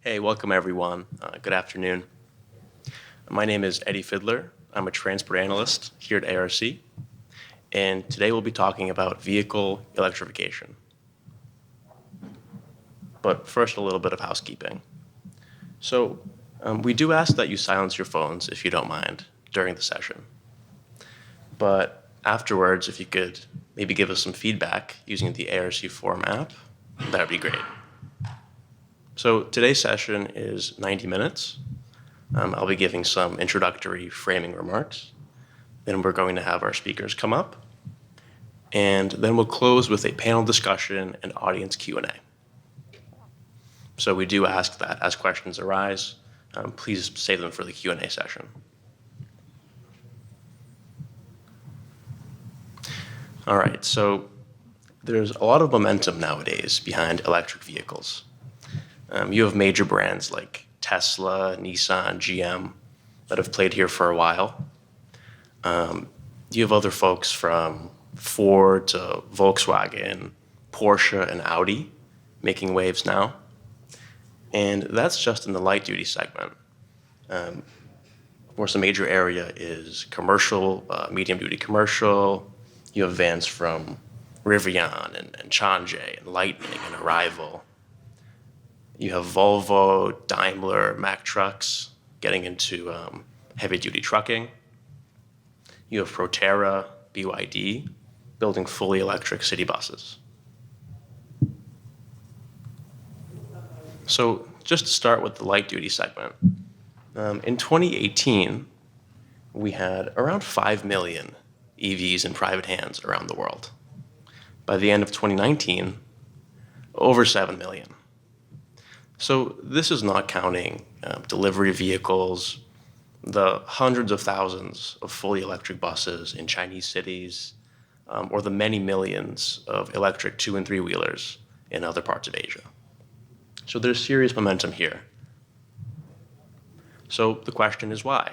Hey, welcome everyone. Good afternoon. My name is Eddie Fidler. I'm a transport analyst here at ARC, and today we'll be talking about vehicle electrification. But first, a little bit of housekeeping. So we do ask that you silence your phones, if you don't mind, during the session. But afterwards, if you could maybe give us some feedback using the ARC Forum app, that would be great. So today's session is 90 minutes. I'll be giving some introductory framing remarks. Then we're going to have our speakers come up. And then we'll close with a panel discussion and audience Q&A. So we do ask that as questions arise, please save them for the Q&A session. All right, so there's a lot of momentum nowadays behind electric vehicles. You have major brands like Tesla, Nissan, GM that have played here for a while. You have other folks from Ford to Volkswagen, Porsche, and Audi making waves now. And that's just in the light-duty segment. Of course, a major area is commercial, medium-duty commercial. You have vans from Rivian and Changé and Lightning and Arrival. You have Volvo, Daimler, Mack Trucks getting into heavy-duty trucking. You have Proterra, BYD, building fully electric city buses. So just to start with the light-duty segment, in 2018, we had around 5 million EVs in private hands around the world. By the end of 2019, over 7 million. So this is not counting delivery vehicles, the hundreds of thousands of fully electric buses in Chinese cities, or the many millions of electric 2- and 3-wheelers in other parts of Asia. So there's serious momentum here. So the question is why?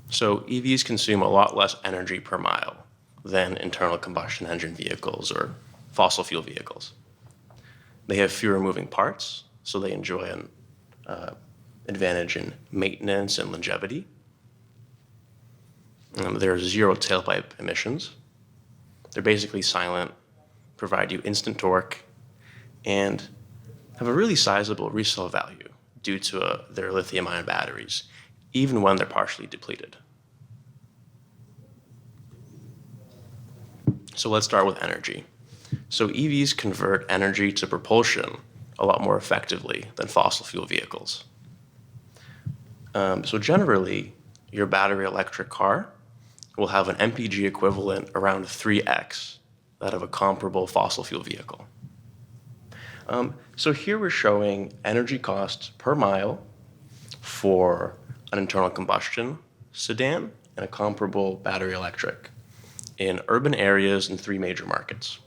So EVs consume a lot less energy per mile than internal combustion engine vehicles or fossil fuel vehicles. They have fewer moving parts, so they enjoy an advantage in maintenance and longevity. There are zero tailpipe emissions. They're basically silent, provide you instant torque, and have a really sizable resale value due to their lithium-ion batteries, even when they're partially depleted. So let's start with energy. So EVs convert energy to propulsion a lot more effectively than fossil fuel vehicles. So generally, your battery electric car will have an MPG equivalent around 3x that of a comparable fossil fuel vehicle. So here we're showing energy costs per mile for an internal combustion sedan and a comparable battery electric in urban areas in 3 major markets.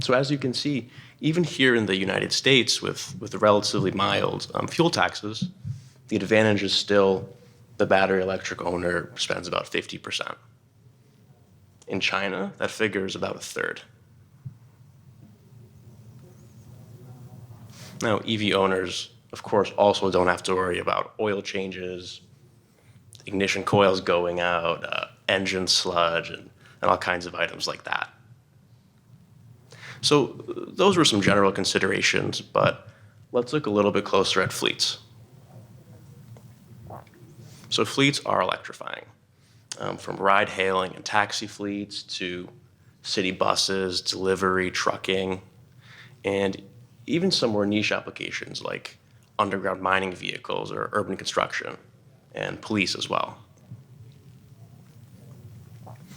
So as you can see, even here in the United States with relatively mild fuel taxes, the advantage is still the battery electric owner spends about 50%. In China, that figure is about 1/3. Now, EV owners, of course, also don't have to worry about oil changes, ignition coils going out, engine sludge, and all kinds of items like that. So those were some general considerations, but let's look a little bit closer at fleets. So fleets are electrifying, from ride-hailing and taxi fleets to city buses, delivery, trucking, and even some more niche applications like underground mining vehicles or urban construction and police as well.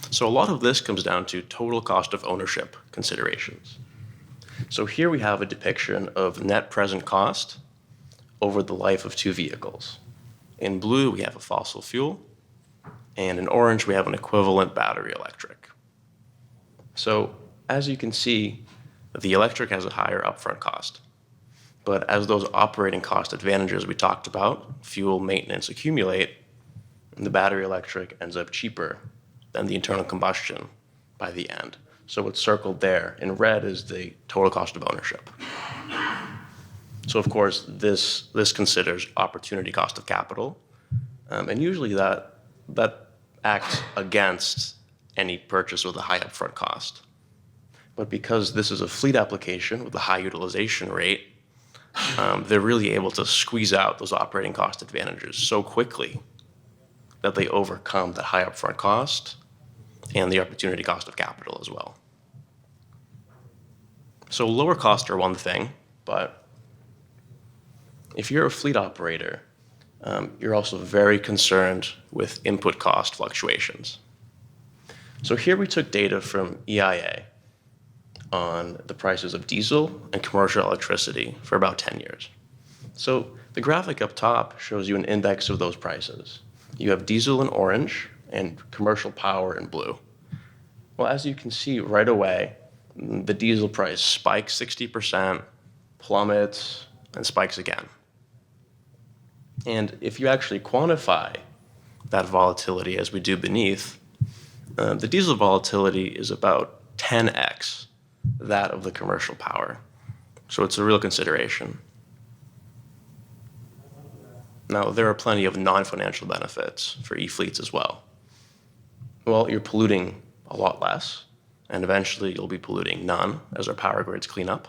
So a lot of this comes down to total cost of ownership considerations. So here we have a depiction of net present cost over the life of 2 vehicles. In blue, we have a fossil fuel, and in orange, we have an equivalent battery electric. So as you can see, the electric has a higher upfront cost. But as those operating cost advantages we talked about, fuel, maintenance, accumulate, the battery electric ends up cheaper than the internal combustion by the end. So what's circled there in red is the total cost of ownership. So of course, this considers opportunity cost of capital, and usually that acts against any purchase with a high upfront cost. But because this is a fleet application with a high utilization rate, they're really able to squeeze out those operating cost advantages so quickly that they overcome the high upfront cost and the opportunity cost of capital as well. So lower costs are one thing, but if you're a fleet operator, you're also very concerned with input cost fluctuations. So here we took data from EIA on the prices of diesel and commercial electricity for about 10 years. So the graphic up top shows you an index of those prices. You have diesel in orange and commercial power in blue. Well, as you can see right away, the diesel price spikes 60%, plummets, and spikes again. And if you actually quantify that volatility as we do beneath, the diesel volatility is about 10x that of the commercial power. So it's a real consideration. Now, there are plenty of non-financial benefits for e-fleets as well. Well, you're polluting a lot less, and eventually you'll be polluting none as our power grids clean up.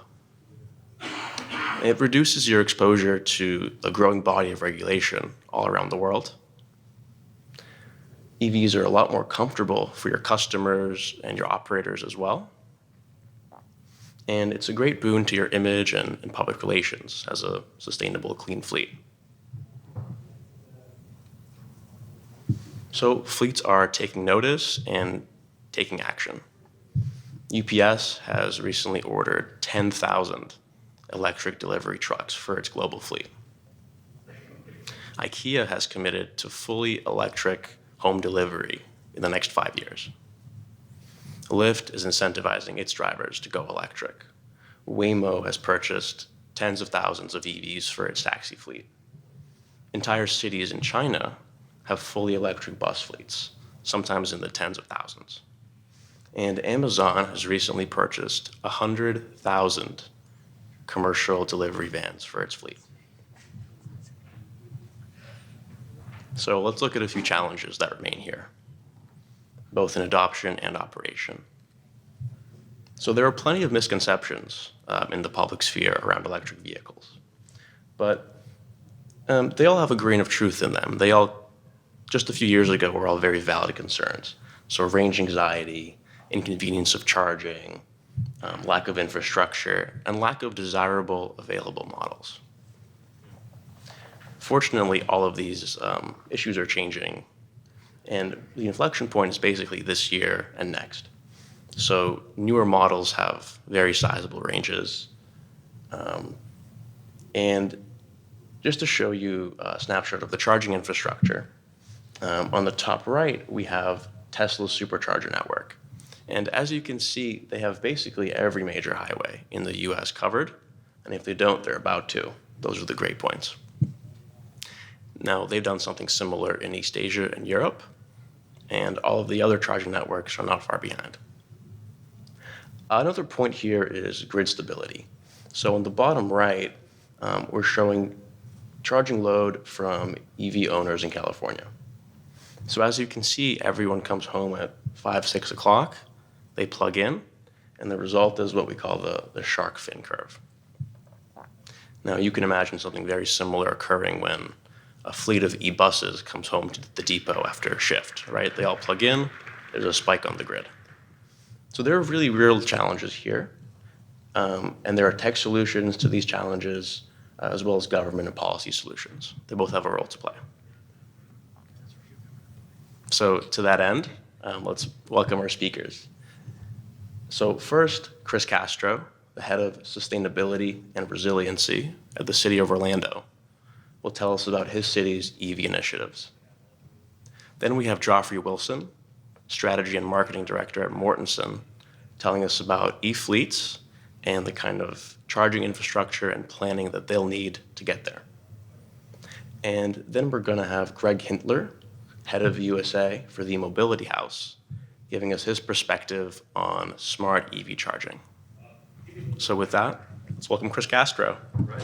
It reduces your exposure to a growing body of regulation all around the world. EVs are a lot more comfortable for your customers and your operators as well. And it's a great boon to your image and public relations as a sustainable, clean fleet. So fleets are taking notice and taking action. UPS has recently ordered 10,000 electric delivery trucks for its global fleet. IKEA has committed to fully electric home delivery in the next 5 years. Lyft is incentivizing its drivers to go electric. Waymo has purchased tens of thousands of EVs for its taxi fleet. Entire cities in China have fully electric bus fleets, sometimes in the tens of thousands. And Amazon has recently purchased 100,000 commercial delivery vans for its fleet. So let's look at a few challenges that remain here, both in adoption and operation. So there are plenty of misconceptions in the public sphere around electric vehicles, but they all have a grain of truth in them. They all, just a few years ago, were all very valid concerns. So range anxiety, inconvenience of charging, lack of infrastructure, and lack of desirable available models. Fortunately, all of these issues are changing, and the inflection point is basically this year and next. So newer models have very sizable ranges. And just to show you a snapshot of the charging infrastructure, on the top right, we have Tesla's supercharger network. And as you can see, they have basically every major highway in the US covered. And if they don't, they're about to. Those are the great points. Now, they've done something similar in East Asia and Europe, and all of the other charging networks are not far behind. Another point here is grid stability. So on the bottom right, we're showing charging load from EV owners in California. So as you can see, everyone comes home at 5, 6 o'clock, they plug in, and the result is what we call the shark fin curve. Now you can imagine something very similar occurring when a fleet of e-buses comes home to the depot after a shift, right? They all plug in, there's a spike on the grid. So there are really real challenges here, and there are tech solutions to these challenges, as well as government and policy solutions. They both have a role to play. So to that end, let's welcome our speakers. So first, Chris Castro, the head of sustainability and resiliency at the City of Orlando, will tell us about his city's EV initiatives. Then we have Joffrey Wilson, strategy and marketing director at Mortenson, telling us about e-fleets and the kind of charging infrastructure and planning that they'll need to get there. And then we're going to have Greg Hintler, head of USA for the Mobility House, giving us his perspective on smart EV charging. So with that, let's welcome Chris Castro. Right.